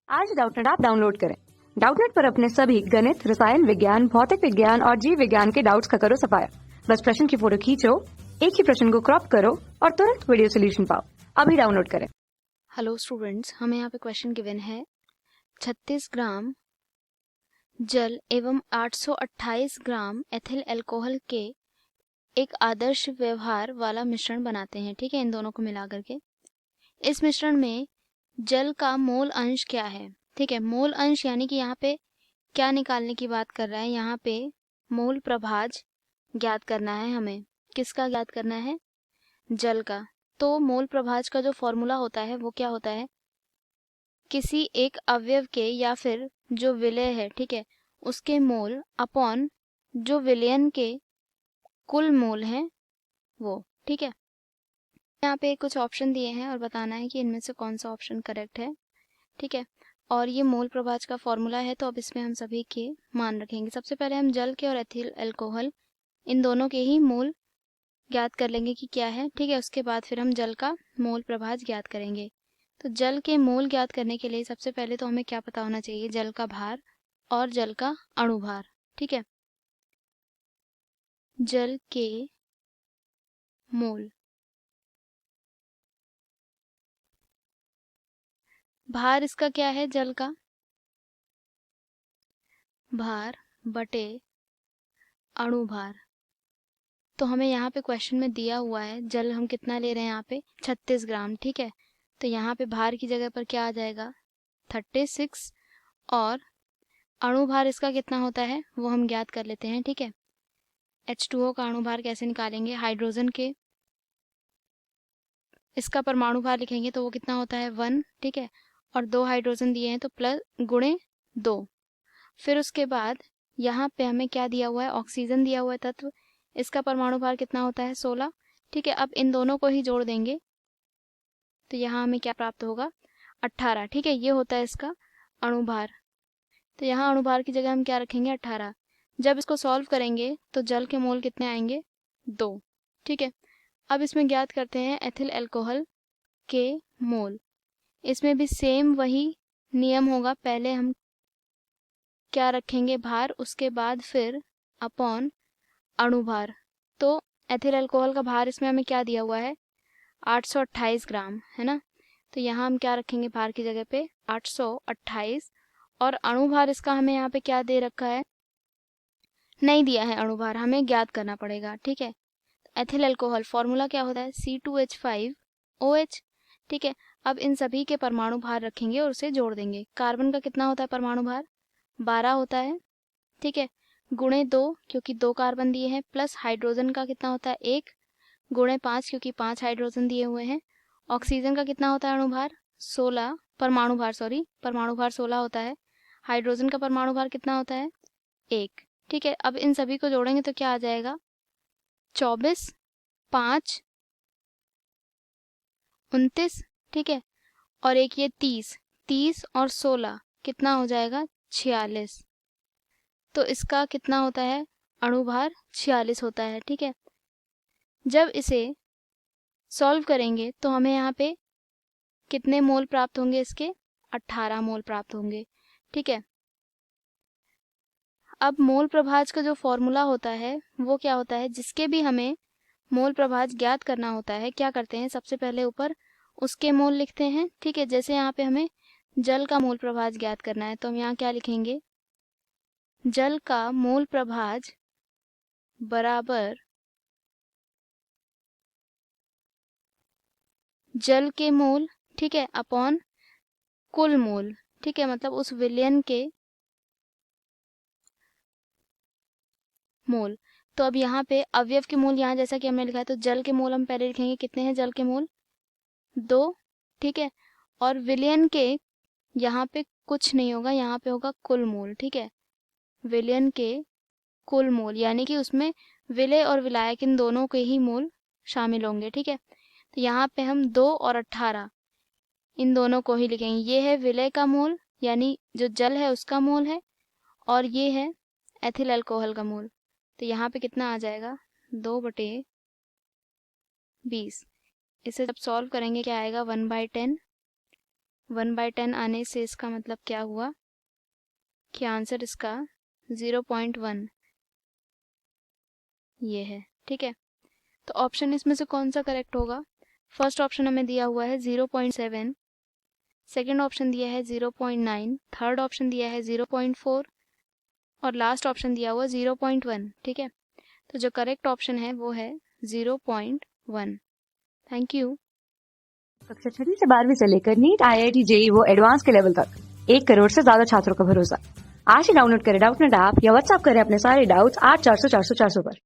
आज Doubtnut app download करें। Doubtnut पर अपने सभी गणित, रसायन विज्ञान, भौतिक विज्ञान और जीव विज्ञान के डाउट्स का करो सफाया। बस प्रश्न की फोटो खींचो, एक ही प्रश्न को क्रॉप करो और तुरंत वीडियो सोल्यूशन पाओ। अभी डाउनलोड करें। हेलो स्टूडेंट्स, हमें यहाँ पे क्वेश्चन गिवन है 36 ग्राम जल एवं 828 ग्राम एथिल अल्कोहल के एक आदर्श व्यवहार वाला मिश्रण बनाते हैं। ठीक है, इन दोनों को मिला करके इस मिश्रण में जल का मोल अंश क्या है। ठीक है, मोल अंश यानी कि यहाँ पे क्या निकालने की बात कर रहा है, यहाँ पे मोल प्रभाज ज्ञात करना है। हमें किसका ज्ञात करना है? जल का। तो मोल प्रभाज का जो फॉर्मूला होता है वो क्या होता है? किसी एक अवयव के या फिर जो विलय है, ठीक है, उसके मोल अपॉन जो विलयन के कुल मोल हैं वो। ठीक है, यहाँ पे कुछ ऑप्शन दिए हैं और बताना है कि इनमें से कौन सा ऑप्शन करेक्ट है। ठीक है, और ये मोल प्रभाज का फॉर्मूला है, तो अब इसमें हम सभी के मान रखेंगे। सबसे पहले हम जल के और एथिल अल्कोहल इन दोनों के ही मोल ज्ञात कर लेंगे कि क्या है। ठीक है, उसके बाद फिर हम जल का मोल प्रभाज ज्ञात करेंगे। तो जल के मोल ज्ञात करने के लिए सबसे पहले तो हमें क्या पता होना चाहिए? जल का भार और जल का अणुभार। ठीक है, जल के मोल, भार इसका क्या है? जल का भार बटे अणुभार। तो हमें यहाँ पे क्वेश्चन में दिया हुआ है जल हम कितना ले रहे हैं, यहाँ पे 36 ग्राम। ठीक है, तो यहाँ पे भार की जगह पर क्या आ जाएगा? 36। और अणुभार इसका कितना होता है वो हम ज्ञात कर लेते हैं। ठीक है, H2O का अणुभार कैसे निकालेंगे? हाइड्रोजन के इसका परमाणु भार लिखेंगे तो वो कितना होता है? 1। ठीक है, और 2 हाइड्रोजन दिए हैं तो प्लस गुणे 2। फिर उसके बाद यहाँ पे हमें क्या दिया हुआ है? ऑक्सीजन दिया हुआ है तत्व, इसका परमाणु भार कितना होता है? 16। ठीक है, अब इन दोनों को ही जोड़ देंगे तो यहाँ हमें क्या प्राप्त होगा? 18। ठीक है, ये होता है इसका अणुभार। तो यहाँ अणुभार की जगह हम क्या रखेंगे? 18। जब इसको सॉल्व करेंगे तो जल के मोल कितने आएंगे? 2। ठीक है, अब इसमें ज्ञात करते हैं एथिल अल्कोहल के मोल। इसमें भी सेम वही नियम होगा, पहले हम क्या रखेंगे? भार, उसके बाद फिर अपॉन अणुभार। तो एथिल अल्कोहल का भार इसमें हमें क्या दिया हुआ है? 828 ग्राम, है ना। तो यहाँ हम क्या रखेंगे भार की जगह पे? 828। और अणुभार इसका हमें यहाँ पे क्या दे रखा है? नहीं दिया है अणुभार, हमें ज्ञात करना पड़ेगा। ठीक है, एथिल अल्कोहल फॉर्मूला क्या होता है? C2H5OH। ठीक है, अब इन सभी के परमाणु भार रखेंगे और उसे जोड़ देंगे। कार्बन का कितना होता है परमाणु भार? 12 होता है। ठीक है, गुणे 2 क्योंकि 2 कार्बन दिए हैं, प्लस हाइड्रोजन का कितना होता है? 1, गुणे 5 क्योंकि 5 हाइड्रोजन दिए हुए हैं। ऑक्सीजन का कितना होता है अणुभार? 16, परमाणु भार, सॉरी, परमाणु भार 16 होता है। हाइड्रोजन का परमाणु भार कितना होता है? 1। ठीक है, अब इन सभी को जोड़ेंगे तो क्या आ जाएगा? 24, 5, 29। ठीक है, और एक ये 30, 30 और 16 कितना हो जाएगा? 46। तो इसका कितना होता है? अणुभार 46 होता है। ठीक है, जब इसे सॉल्व करेंगे तो हमें यहाँ पे कितने मोल प्राप्त होंगे? इसके 18 मोल प्राप्त होंगे। ठीक है, अब मोल प्रभाज का जो फॉर्मूला होता है वो क्या होता है? जिसके भी हमें मोल प्रभाज ज्ञात करना होता है, क्या करते हैं? सबसे पहले ऊपर उसके मोल लिखते हैं। ठीक है, जैसे यहाँ पे हमें जल का मोल प्रभाज ज्ञात करना है तो हम यहाँ क्या लिखेंगे? जल का मोल प्रभाज बराबर जल के मोल, ठीक है, अपॉन कुल मोल। ठीक है, मतलब उस विलयन के मोल। तो अब यहाँ पे अवयव के मोल, यहाँ जैसा कि हमने लिखा है, तो जल के मोल हम पहले लिखेंगे। कितने हैं जल के मोल? 2। ठीक है, और विलयन के यहाँ पे कुछ नहीं होगा, यहाँ पे होगा कुल मोल। ठीक है, विलयन के कुल मोल यानी कि उसमें विलय और विलायक इन दोनों के ही मोल शामिल होंगे। ठीक है, तो यहाँ पे हम 2 और 18 इन दोनों को ही लिखेंगे। ये है विलय का मोल यानी जो जल है उसका मोल है, और ये है एथिल अल्कोहल का मोल। तो यहाँ पे कितना आ जाएगा? 2/20। इसे जब सॉल्व करेंगे क्या आएगा? 1/10। 1/10 आने से इसका मतलब क्या हुआ कि आंसर इसका 0.1 ये है, ठीक है। तो ऑप्शन इसमें से कौन सा करेक्ट होगा? फर्स्ट ऑप्शन हमें दिया हुआ है 0.7, सेकेंड ऑप्शन दिया है 0.9, थर्ड ऑप्शन दिया है 0.4 और लास्ट ऑप्शन दिया हुआ 0.1, ठीक है। तो जो करेक्ट ऑप्शन है वो है 0.1। Thank you. कक्षा 6वीं से 12वीं से लेकर नीट, IIT, JEE वो एडवांस के लेवल तक 1 करोड़ से ज्यादा छात्रों का भरोसा। आज ही डाउनलोड करें डाउटनेट ऐप या व्हाट्सएप करें अपने सारे डाउट्स 8400 400 400 पर।